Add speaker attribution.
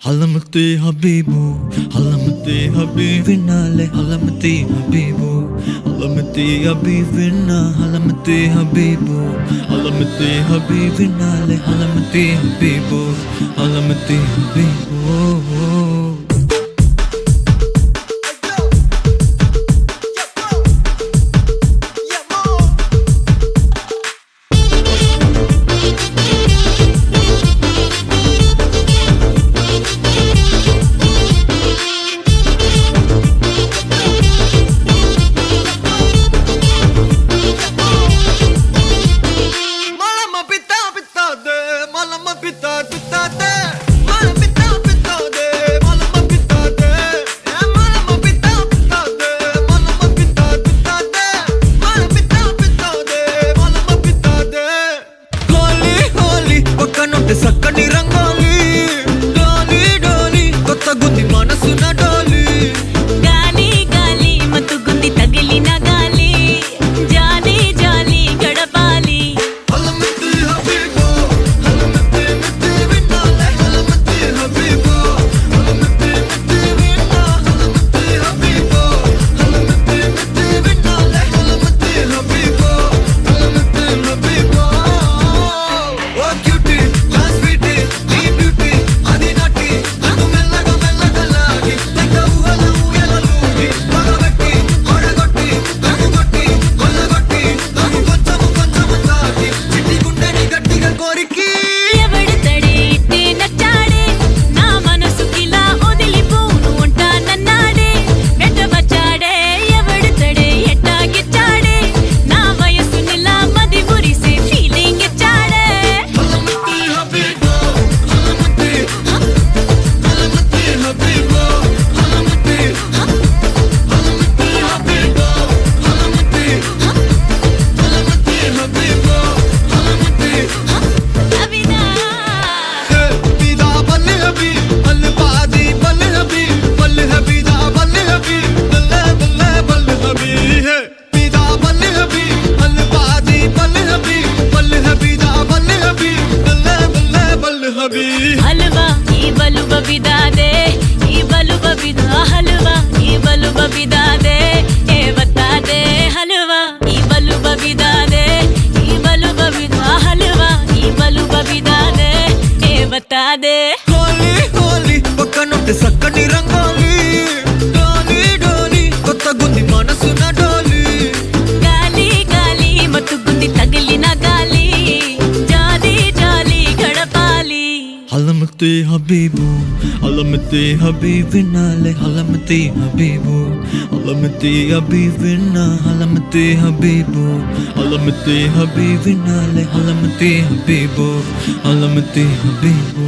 Speaker 1: Halamati Habibu, Halamati Habibinale, Halamati Habibu, Halamati Habibina, Halamati Habibu, Halamati Habibinale, Halamati Habibu, Halamati Habibu. సక్కని రంగోలి డోలి డోలి కొత్త గుంది మనసున డోలి
Speaker 2: గాలి గాలి మత్తుగుంది తగిలిన గాలి జాలి జాలి గడపాలి
Speaker 1: హలమతి హబీబో హలమతి మతి విన్నాలే హలమతి హబీబో హలమతి మతి విన్నా హలమతి హబీబో హలమతి మతి విన్నాలే హలమతి హబీబో హలమతి హబీబో ఓ క్యూటీ
Speaker 2: हलवा ई बलु बबिदा दे ई बलु बबिदा हलवा ई बलु बबिदा दे ए बता दे हलवा ई बलु बबिदा दे ई बलु बबिदा हलवा ई बलु बबिदा दे ए बता दे
Speaker 1: होली होली पक्कनुंटे సక్కని రంగోలి డోలి డోలి కొత్త గుంది మనసున డోలి
Speaker 2: గాలి గాలి మత్తుగుంది తగిలిన గాలి జాలి జాలి గడపాలి
Speaker 1: హలమతి హబీబు హలమతి హబీబినాలే హలమతి హబీబు హలమతి హబీబినా హలమతి హబీబు హలమతి హబీబినాలే హలమతి హబీబు హలమతి హబీబు